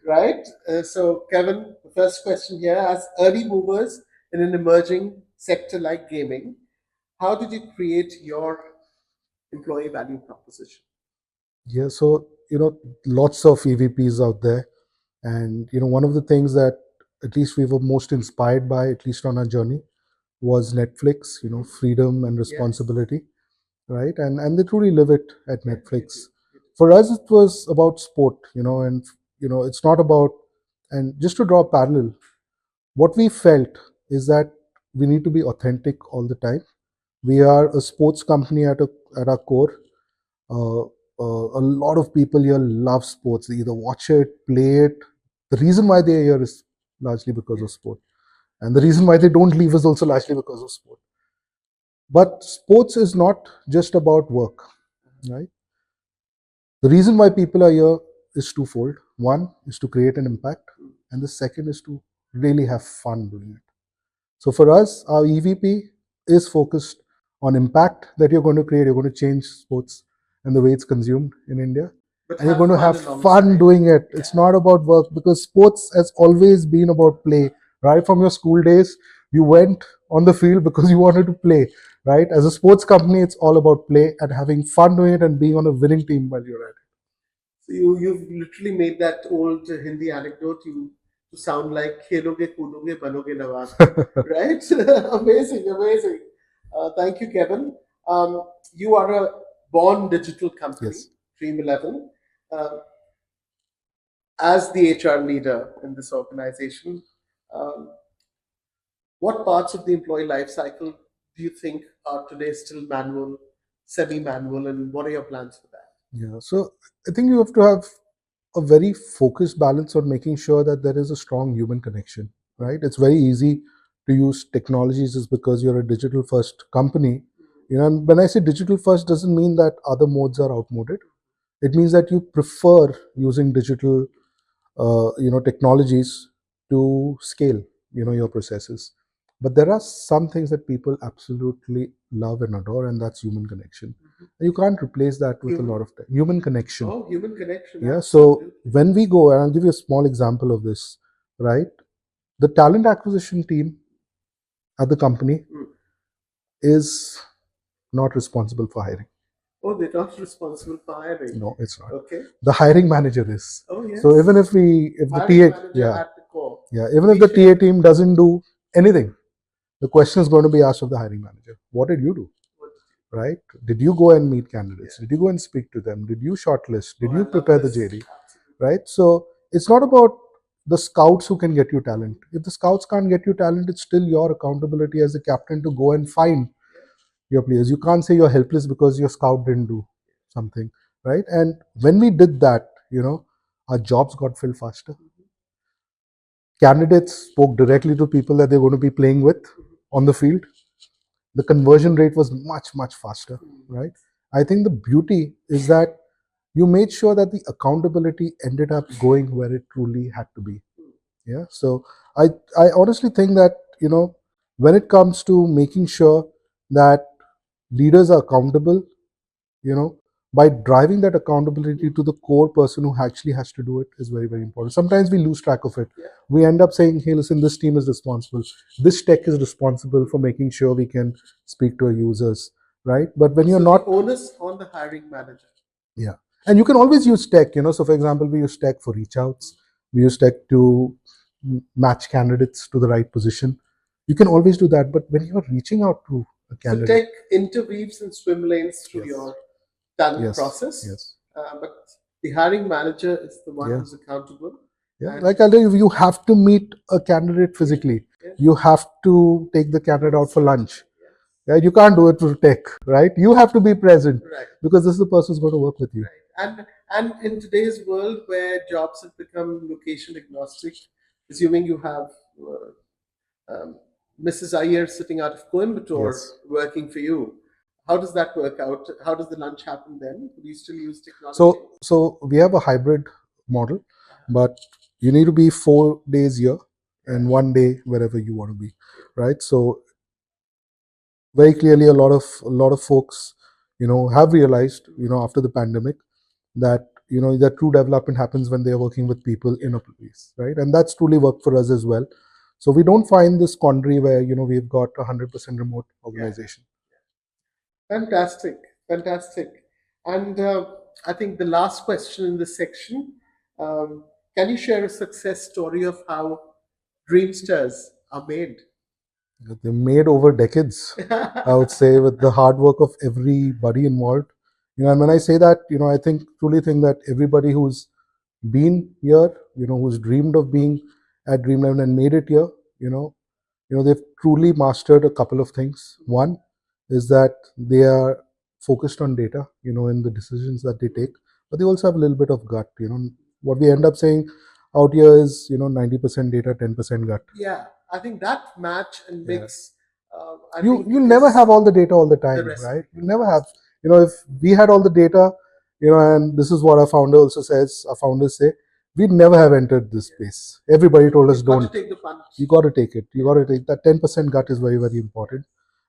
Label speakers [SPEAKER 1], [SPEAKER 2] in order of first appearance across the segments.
[SPEAKER 1] right? So, Kevin, the first question here: as early movers in an emerging sector like gaming, how did you create your employee value proposition?
[SPEAKER 2] Yeah, so lots of EVPs out there, and one of the things that at least we were most inspired by, at least on our journey, was Netflix. Freedom and
[SPEAKER 1] Yes,
[SPEAKER 2] responsibility, right? And they truly live it at
[SPEAKER 1] yeah, you
[SPEAKER 2] Netflix.
[SPEAKER 1] do. You do.
[SPEAKER 2] For us, it was about sport, and it's not about. And just to draw a parallel, what we felt is that we need to be authentic all the time. We are a sports company at our core. uh, a lot of people here love sports. They either watch it, play it. The reason why they're here is largely because
[SPEAKER 1] Yeah.
[SPEAKER 2] of sport, and the reason why they don't leave is also largely because of sport. But sports is not just about work, right? The reason why people are here is twofold. One is to create an impact, and the second is to really have fun doing it. So for us, our EVP is focused on impact that you're going to create. You're going to change sports and the way it's consumed in India.
[SPEAKER 1] But
[SPEAKER 2] And you're going
[SPEAKER 1] have
[SPEAKER 2] to
[SPEAKER 1] fun
[SPEAKER 2] have fun
[SPEAKER 1] alongside.
[SPEAKER 2] doing it. It's
[SPEAKER 1] Yeah.
[SPEAKER 2] not about work, because sports has always been about play. Right from your school days, you went on the field because you wanted to play. Right? As a sports company, it's all about play and having fun doing it and being on a winning team while you're at it.
[SPEAKER 1] So you've literally made that old Hindi anecdote you to sound like "Kheloge, koodoge, banoge nawab," right? Amazing, amazing. Thank you, Kevin. You are a born digital company,
[SPEAKER 2] Yes.
[SPEAKER 1] Dream 11. Uh, as the HR leader in this organization, um, what parts of the employee life cycle do you think are today still manual, semi-manual, and what are your plans for that?
[SPEAKER 2] Yeah. So I think you have to have a very focused balance on making sure that there is a strong human connection, right? It's very easy to use technologies just because you're a digital first company. And when I say digital first, doesn't mean that other modes are outmoded. It means that you prefer using digital, technologies to scale, your processes. But there are some things that people absolutely love and adore, and that's human connection. And you can't replace that with a
[SPEAKER 1] Human,
[SPEAKER 2] lot of human connection.
[SPEAKER 1] oh, human connection,
[SPEAKER 2] Yeah. So
[SPEAKER 1] absolutely.
[SPEAKER 2] when we go, and I'll give you a small example of this, right? The talent acquisition team at the company
[SPEAKER 1] Mm.
[SPEAKER 2] is not responsible for hiring.
[SPEAKER 1] Oh, they're not responsible for hiring.
[SPEAKER 2] No, it's not.
[SPEAKER 1] Okay.
[SPEAKER 2] The hiring manager is.
[SPEAKER 1] Oh,
[SPEAKER 2] So even
[SPEAKER 1] yes.
[SPEAKER 2] if the
[SPEAKER 1] Hiring
[SPEAKER 2] TA,
[SPEAKER 1] manager
[SPEAKER 2] yeah,
[SPEAKER 1] at the core.
[SPEAKER 2] yeah, even if the
[SPEAKER 1] Appreciate
[SPEAKER 2] TA team doesn't do anything, the question is going to be asked of the hiring manager. What did you do?
[SPEAKER 1] what
[SPEAKER 2] Right? Did you go and meet candidates?
[SPEAKER 1] yeah.
[SPEAKER 2] Did you go and speak to them? Did you shortlist?
[SPEAKER 1] Oh,
[SPEAKER 2] Did
[SPEAKER 1] I
[SPEAKER 2] you
[SPEAKER 1] love
[SPEAKER 2] prepare the
[SPEAKER 1] this.
[SPEAKER 2] JD?
[SPEAKER 1] Absolutely.
[SPEAKER 2] Right? So it's not about the scouts who can get you talent. If the scouts can't get you talent, it's still your accountability as a captain to go and find
[SPEAKER 1] Yeah.
[SPEAKER 2] your players. You can't say you're helpless because your scout didn't do something, right? And when we did that, our jobs got filled faster. Candidates spoke directly to people that they're going to be playing with on the field. The conversion rate was much, much faster, right? I think the beauty is that you made sure that the accountability ended up going where it truly had to be. Yeah. So I I honestly think that when it comes to making sure that leaders are accountable, you know by driving that accountability to the core person who actually has to do it is very, very important. Sometimes we lose track of it.
[SPEAKER 1] Yeah.
[SPEAKER 2] We end up saying, hey, listen, this team is responsible, this tech is responsible for making sure we can speak to our users, right? But when you're
[SPEAKER 1] So the
[SPEAKER 2] not.
[SPEAKER 1] onus on the hiring manager.
[SPEAKER 2] Yeah. And you can always use tech, so for example, we use tech for reach outs, we use tech to match candidates to the right position. You can always do that. But when you're reaching out to a
[SPEAKER 1] So
[SPEAKER 2] candidate.
[SPEAKER 1] tech interweaves and swim lanes through
[SPEAKER 2] Yes.
[SPEAKER 1] your talent
[SPEAKER 2] Yes.
[SPEAKER 1] process,
[SPEAKER 2] Yes.
[SPEAKER 1] but the hiring manager is the one
[SPEAKER 2] Yeah.
[SPEAKER 1] who's accountable.
[SPEAKER 2] Yeah,
[SPEAKER 1] And
[SPEAKER 2] like I'll tell you, you have to meet a candidate physically.
[SPEAKER 1] yeah,
[SPEAKER 2] You have to take the candidate out for lunch.
[SPEAKER 1] yeah,
[SPEAKER 2] Yeah, you can't do it through tech, right? You have to be present
[SPEAKER 1] right,
[SPEAKER 2] because this is the person who's going to work with you.
[SPEAKER 1] right. And in today's world where jobs have become location agnostic, assuming you have Mrs. Iyer sitting out of Coimbatore
[SPEAKER 2] Yes.
[SPEAKER 1] working for you, how does that work out? How does the lunch happen then? Do you still use technology?
[SPEAKER 2] So we have a hybrid model, but you need to be 4 days here and 1 day wherever you want to be, right? So very clearly, a lot of folks, have realized, after the pandemic, that that true development happens when they are working with people in a place, right? And that's truly worked for us as well. So we don't find this quandary where we've got 100% remote organization.
[SPEAKER 1] Fantastic, fantastic. And I think the last question in this section, um, can you share a success story of how Dreamsters are made?
[SPEAKER 2] They made over decades, I would say, with the hard work of everybody involved. And when I say that, I truly think that everybody who's been here, who's dreamed of being at Dreamland and made it here, they've truly mastered a couple of things. One is that they are focused on data, in the decisions that they take, but they also have a little bit of gut. What we end up saying out here is, 90% data, 10% gut.
[SPEAKER 1] Yeah, I think that match and
[SPEAKER 2] Yeah.
[SPEAKER 1] mix.
[SPEAKER 2] You'll never have all the data all the time, right? You never have. If we had all the data, and this is what our founder also says, our founders say, we'd never have entered this space. Everybody told us, don't.
[SPEAKER 1] Take the punch.
[SPEAKER 2] You got to take it. You got to take that 10% gut is very, very important.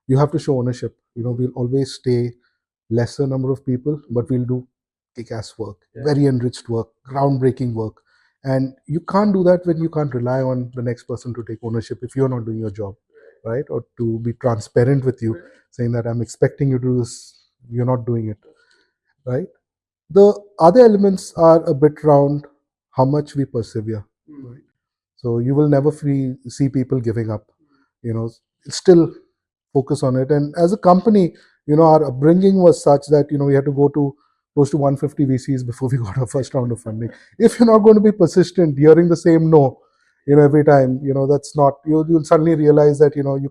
[SPEAKER 2] You have to show ownership. We'll always stay lesser number of people, but we'll do kick-ass work, very enriched work, groundbreaking work. And you can't do that when you can't rely on the next person to take ownership if you're not doing your job, right? Or to be transparent with you, saying that I'm expecting you to do this, you're not doing it, right? The other elements are a bit around how much we persevere, right? So you will never see people giving up. Still focus on it. And as a company, our upbringing was such that we had to go to close to 150 VCs before we got our first round of funding. If you're not going to be persistent, hearing the same no, every time, that's not. You'll suddenly realize that you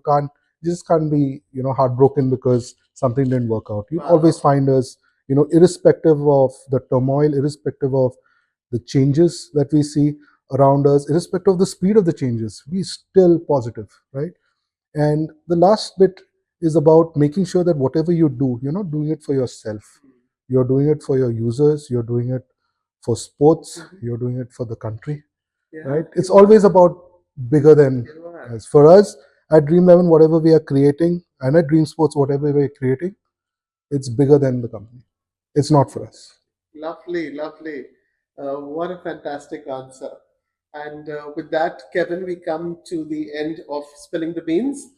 [SPEAKER 2] just can't be heartbroken because something didn't work out. You always find us, irrespective of the turmoil, irrespective of the changes that we see around us, irrespective of the speed of the changes, we still positive, right? And the last bit is about making sure that whatever you do, you're not doing it for yourself. You're doing it for your users, you're doing it for sports, you're doing it for the country, right? It's always about bigger than us. For us, at Dream11, whatever we are creating, and at Dream Sports, whatever we're creating, it's bigger than the company. It's not for us.
[SPEAKER 1] Lovely, lovely. What a fantastic answer. And with that, Kevin, we come to the end of Spilling the Beans.